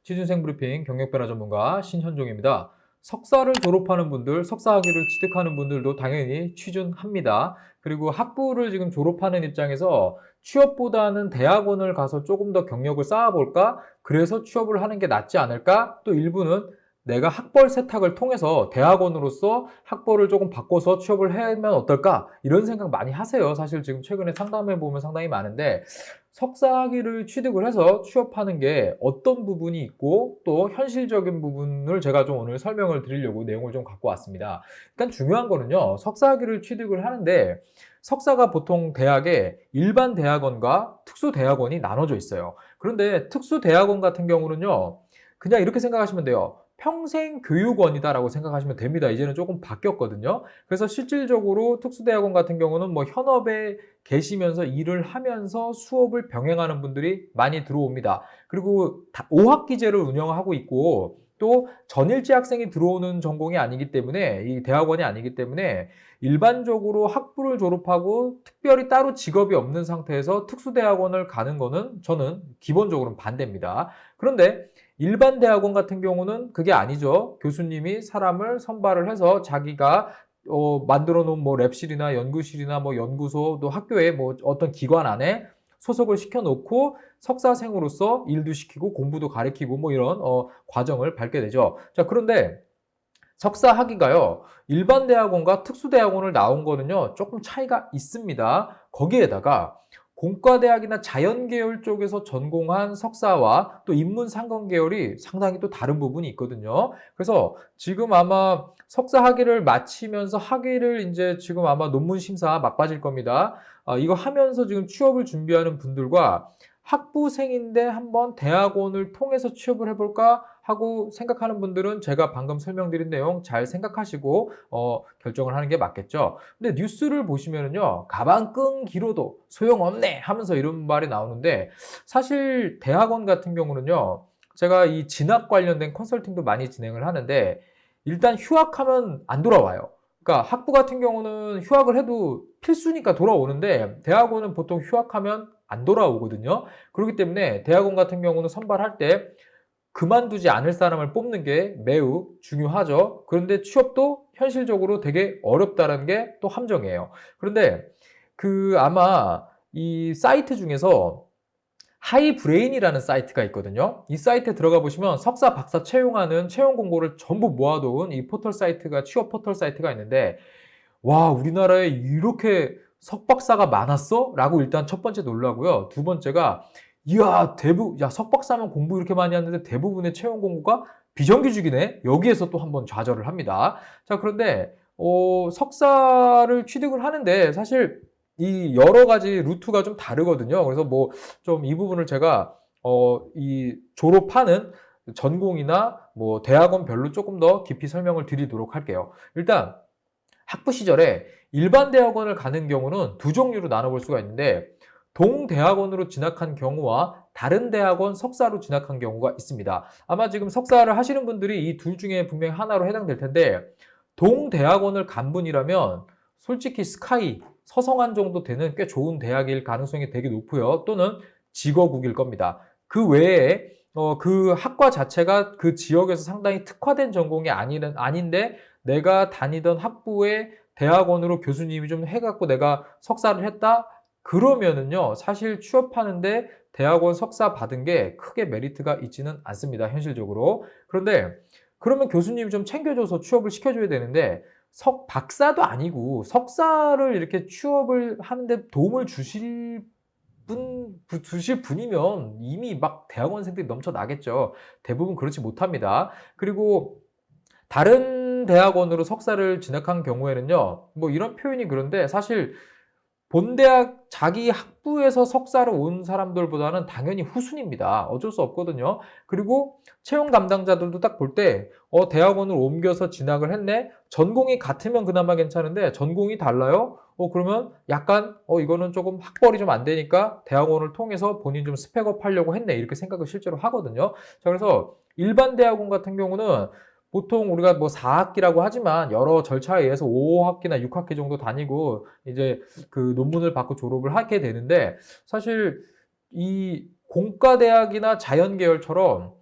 취준생 브리핑 경력변화 전문가 신현종입니다. 석사를 졸업하는 분들, 석사학위를 취득하는 분들도 당연히 취준합니다. 그리고 학부를 지금 졸업하는 입장에서 취업보다는 대학원을 가서 조금 더 경력을 쌓아볼까? 그래서 취업을 하는 게 낫지 않을까? 또 일부는 내가 학벌 세탁을 통해서 대학원으로서 학벌을 조금 바꿔서 취업을 하면 어떨까? 이런 생각 많이 하세요. 사실 지금 최근에 상담해 보면 상당히 많은데 석사학위를 취득을 해서 취업하는 게 어떤 부분이 있고 또 현실적인 부분을 제가 좀 오늘 설명을 드리려고 내용을 좀 갖고 왔습니다. 일단 중요한 거는요. 석사학위를 취득을 하는데 석사가 보통 대학에 일반 대학원과 특수 대학원이 나눠져 있어요. 그런데 특수 대학원 같은 경우는요. 그냥 이렇게 생각하시면 돼요. 평생 교육원이다라고 생각하시면 됩니다. 이제는 조금 바뀌었거든요. 그래서 실질적으로 특수대학원 같은 경우는 뭐 현업에 계시면서 일을 하면서 수업을 병행하는 분들이 많이 들어옵니다. 그리고 5학기제를 운영하고 있고 또 전일제 학생이 들어오는 전공이 아니기 때문에 이 대학원이 아니기 때문에 일반적으로 학부를 졸업하고 특별히 따로 직업이 없는 상태에서 특수대학원을 가는 거는 저는 기본적으로는 반대입니다. 그런데 일반 대학원 같은 경우는 그게 아니죠. 교수님이 사람을 선발을 해서 자기가 만들어 놓은 뭐 랩실이나 연구실이나 뭐 연구소 또 학교에 뭐 어떤 기관 안에 소속을 시켜 놓고 석사생으로서 일도 시키고 공부도 가르치고 뭐 이런 과정을 밟게 되죠. 자, 그런데 석사 학위가요. 일반 대학원과 특수 대학원을 나온 거는요. 조금 차이가 있습니다. 거기에다가 공과대학이나 자연계열 쪽에서 전공한 석사와 또 인문상권 계열이 상당히 또 다른 부분이 있거든요. 그래서 지금 아마 석사 학위를 마치면서 학위를 이제 지금 아마 논문 심사 막바질 겁니다. 이거 하면서 지금 취업을 준비하는 분들과 학부생인데 한번 대학원을 통해서 취업을 해볼까 하고 생각하는 분들은 제가 방금 설명드린 내용 잘 생각하시고 결정을 하는 게 맞겠죠. 근데 뉴스를 보시면은요, 가방 끈 길어도 소용없네 하면서 이런 말이 나오는데 사실 대학원 같은 경우는요, 제가 이 진학 관련된 컨설팅도 많이 진행을 하는데 일단 휴학하면 안 돌아와요. 그러니까 학부 같은 경우는 휴학을 해도 필수니까 돌아오는데 대학원은 보통 휴학하면 안 돌아오거든요. 그렇기 때문에 대학원 같은 경우는 선발할 때 그만두지 않을 사람을 뽑는 게 매우 중요하죠. 그런데 취업도 현실적으로 되게 어렵다는 게 또 함정이에요. 그런데 아마 이 사이트 중에서 하이브레인이라는 사이트가 있거든요. 이 사이트에 들어가 보시면 석사, 박사 채용하는 채용 공고를 전부 모아놓은 이 포털 사이트가 취업 포털 사이트가 있는데 와, 우리나라에 이렇게 석박사가 많았어? 라고 일단 첫 번째 놀라고요. 두 번째가 이야, 석박사면 공부 이렇게 많이 하는데 대부분의 채용 공고가 비정규직이네? 여기에서 또 한번 좌절을 합니다. 자, 그런데 석사를 취득을 하는데 사실 이 여러 가지 루트가 좀 다르거든요. 그래서 뭐 좀 이 부분을 제가 이 졸업하는 전공이나 뭐 대학원별로 조금 더 깊이 설명을 드리도록 할게요. 일단 학부 시절에 일반 대학원을 가는 경우는 두 종류로 나눠볼 수가 있는데 동대학원으로 진학한 경우와 다른 대학원 석사로 진학한 경우가 있습니다. 아마 지금 석사를 하시는 분들이 이 둘 중에 분명히 하나로 해당될 텐데 동대학원을 간 분이라면 솔직히 스카이, 서성한 정도 되는 꽤 좋은 대학일 가능성이 되게 높고요. 또는 직어국일 겁니다. 그 외에 그 학과 자체가 그 지역에서 상당히 특화된 전공이 아닌데 내가 다니던 학부의 대학원으로 교수님이 좀 해갖고 내가 석사를 했다? 그러면은요, 사실 취업하는데 대학원 석사 받은 게 크게 메리트가 있지는 않습니다, 현실적으로. 그런데 그러면 교수님이 좀 챙겨줘서 취업을 시켜줘야 되는데 박사도 아니고 석사를 이렇게 취업을 하는데 도움을 주실 분이면 이미 막 대학원생들이 넘쳐나겠죠. 대부분 그렇지 못합니다. 그리고 다른 대학원으로 석사를 진학한 경우에는요, 뭐 이런 표현이 그런데 사실 본대학 자기 학부에서 석사로 온 사람들보다는 당연히 후순입니다. 어쩔 수 없거든요. 그리고 채용 담당자들도 딱 볼 때, 대학원을 옮겨서 진학을 했네? 전공이 같으면 그나마 괜찮은데, 전공이 달라요? 그러면 약간, 이거는 조금 학벌이 좀 안 되니까 대학원을 통해서 본인 좀 스펙업 하려고 했네. 이렇게 생각을 실제로 하거든요. 자, 그래서 일반 대학원 같은 경우는 보통 우리가 뭐 4학기라고 하지만 여러 절차에 의해서 5학기나 6학기 정도 다니고 이제 그 논문을 받고 졸업을 하게 되는데 사실 이 공과대학이나 자연계열처럼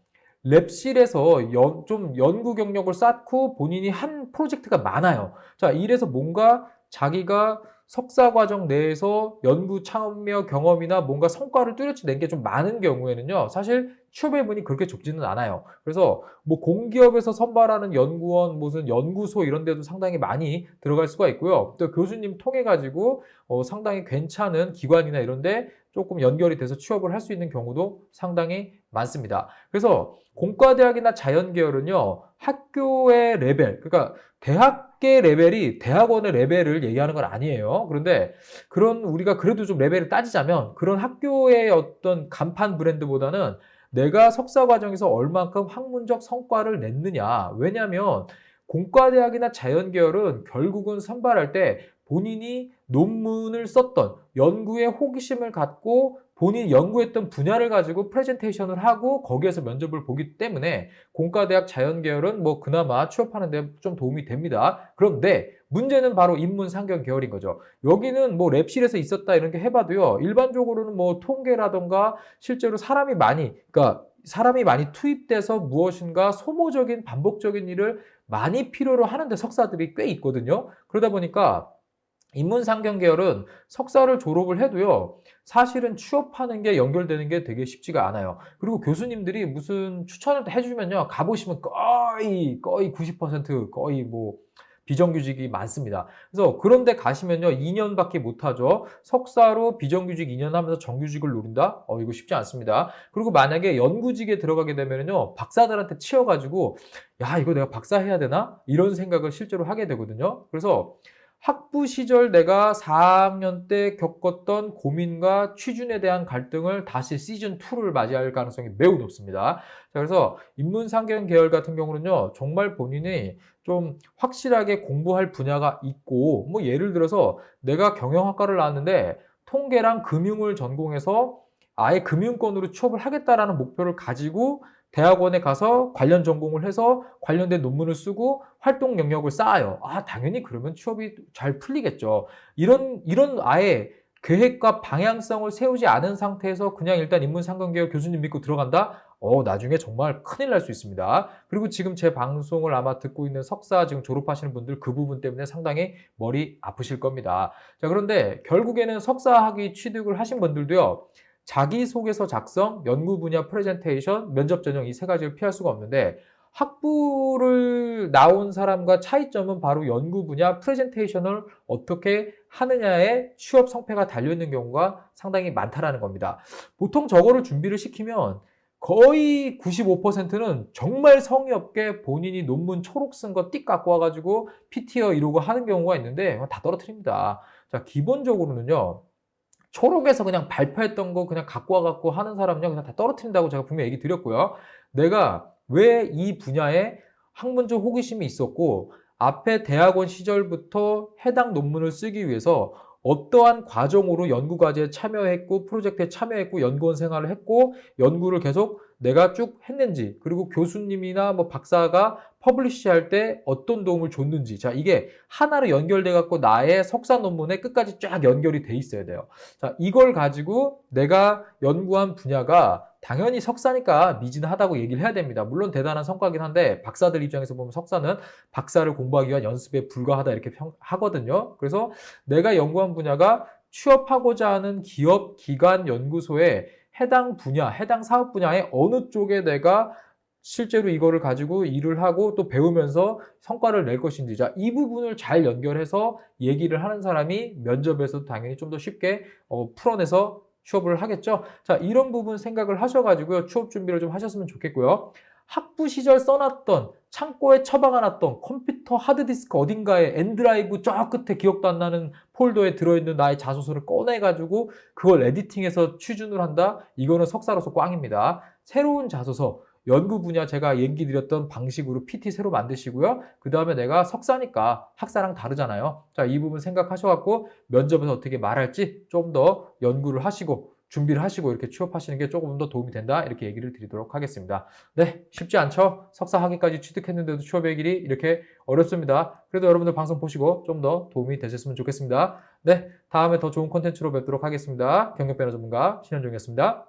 랩실에서 좀 연구 경력을 쌓고 본인이 한 프로젝트가 많아요. 자, 이래서 뭔가 자기가 석사 과정 내에서 연구 참여 경험이나 뭔가 성과를 뚜렷이 낸 게 좀 많은 경우에는요, 사실 취업의 문이 그렇게 좁지는 않아요. 그래서 뭐 공기업에서 선발하는 연구원, 무슨 연구소 이런 데도 상당히 많이 들어갈 수가 있고요. 또 교수님 통해 가지고 상당히 괜찮은 기관이나 이런 데 조금 연결이 돼서 취업을 할 수 있는 경우도 상당히 많습니다. 그래서 공과대학이나 자연계열은요, 학교의 레벨, 그러니까 대학계 레벨이 대학원의 레벨을 얘기하는 건 아니에요. 그런데 그런 우리가 그래도 좀 레벨을 따지자면 그런 학교의 어떤 간판 브랜드보다는 내가 석사 과정에서 얼만큼 학문적 성과를 냈느냐. 왜냐하면 공과대학이나 자연계열은 결국은 선발할 때 본인이 논문을 썼던 연구에 호기심을 갖고 본인이 연구했던 분야를 가지고 프레젠테이션을 하고 거기에서 면접을 보기 때문에 공과대학 자연계열은 뭐 그나마 취업하는 데 좀 도움이 됩니다. 그런데 문제는 바로 인문상경 계열인 거죠. 여기는 뭐 랩실에서 있었다 이런 게 해봐도요. 일반적으로는 뭐 통계라던가 실제로 그러니까 사람이 많이 투입돼서 무엇인가 소모적인 반복적인 일을 많이 필요로 하는데 석사들이 꽤 있거든요. 그러다 보니까 인문상경 계열은 석사를 졸업을 해도요, 사실은 취업하는 게 연결되는 게 되게 쉽지가 않아요. 그리고 교수님들이 무슨 추천을 해주면요, 가보시면 거의 90% 거의 뭐 비정규직이 많습니다. 그래서 그런데 가시면요, 2년밖에 못하죠. 석사로 비정규직 2년 하면서 정규직을 노린다? 이거 쉽지 않습니다. 그리고 만약에 연구직에 들어가게 되면요, 박사들한테 치여가지고, 야, 이거 내가 박사 해야 되나? 이런 생각을 실제로 하게 되거든요. 그래서 학부 시절 내가 4학년 때 겪었던 고민과 취준에 대한 갈등을 다시 시즌2를 맞이할 가능성이 매우 높습니다. 자, 그래서 인문상경 계열 같은 경우는요, 정말 본인이 좀 확실하게 공부할 분야가 있고, 뭐 예를 들어서 내가 경영학과를 나왔는데 통계랑 금융을 전공해서 아예 금융권으로 취업을 하겠다라는 목표를 가지고 대학원에 가서 관련 전공을 해서 관련된 논문을 쓰고 활동 영역을 쌓아요. 당연히 그러면 취업이 잘 풀리겠죠. 이런 아예 계획과 방향성을 세우지 않은 상태에서 그냥 일단 인문상경계열 교수님 믿고 들어간다? 나중에 정말 큰일 날 수 있습니다. 그리고 지금 제 방송을 아마 듣고 있는 석사 지금 졸업하시는 분들 그 부분 때문에 상당히 머리 아프실 겁니다. 자, 그런데 결국에는 석사학위 취득을 하신 분들도요, 자기소개서 작성, 연구 분야 프레젠테이션, 면접 전형 이 세 가지를 피할 수가 없는데 학부를 나온 사람과 차이점은 바로 연구 분야 프레젠테이션을 어떻게 하느냐에 취업 성패가 달려있는 경우가 상당히 많다라는 겁니다. 보통 저거를 준비를 시키면 거의 95%는 정말 성의 없게 본인이 논문 초록 쓴 거 띡 갖고 와가지고 PT어 이러고 하는 경우가 있는데 다 떨어뜨립니다. 자, 기본적으로는요, 초록에서 그냥 발표했던 거 그냥 갖고 와갖고 하는 사람은요, 그냥 다 떨어뜨린다고 제가 분명히 얘기 드렸고요. 내가 왜 이 분야에 학문적 호기심이 있었고, 앞에 대학원 시절부터 해당 논문을 쓰기 위해서 어떠한 과정으로 연구과제에 참여했고, 프로젝트에 참여했고, 연구원 생활을 했고, 연구를 계속 내가 쭉 했는지, 그리고 교수님이나 뭐 박사가 퍼블리시 할 때 어떤 도움을 줬는지, 자, 이게 하나로 연결돼 갖고 나의 석사 논문에 끝까지 쫙 연결이 돼 있어야 돼요. 자, 이걸 가지고 내가 연구한 분야가 당연히 석사니까 미진하다고 얘기를 해야 됩니다. 물론 대단한 성과긴 한데 박사들 입장에서 보면 석사는 박사를 공부하기 위한 연습에 불과하다 이렇게 하거든요. 그래서 내가 연구한 분야가 취업하고자 하는 기업, 기관, 연구소에 해당 분야, 해당 사업 분야의 어느 쪽에 내가 실제로 이거를 가지고 일을 하고 또 배우면서 성과를 낼 것인지, 자, 이 부분을 잘 연결해서 얘기를 하는 사람이 면접에서도 당연히 좀 더 쉽게 풀어내서 취업을 하겠죠. 자, 이런 부분 생각을 하셔가지고요, 취업 준비를 좀 하셨으면 좋겠고요. 학부 시절 써놨던 창고에 처박아놨던 컴퓨터 하드디스크 어딘가에 엔드라이브 저 끝에 기억도 안 나는 폴더에 들어있는 나의 자소서를 꺼내가지고 그걸 에디팅해서 취준을 한다? 이거는 석사로서 꽝입니다. 새로운 자소서, 연구 분야 제가 얘기 드렸던 방식으로 PT 새로 만드시고요. 그 다음에 내가 석사니까 학사랑 다르잖아요. 자, 이 부분 생각하셔갖고 면접에서 어떻게 말할지 좀 더 연구를 하시고 준비를 하시고 이렇게 취업하시는 게 조금 더 도움이 된다. 이렇게 얘기를 드리도록 하겠습니다. 네, 쉽지 않죠? 석사 학위까지 취득했는데도 취업의 길이 이렇게 어렵습니다. 그래도 여러분들 방송 보시고 좀 더 도움이 되셨으면 좋겠습니다. 네, 다음에 더 좋은 콘텐츠로 뵙도록 하겠습니다. 경력변호 전문가 신현종이었습니다.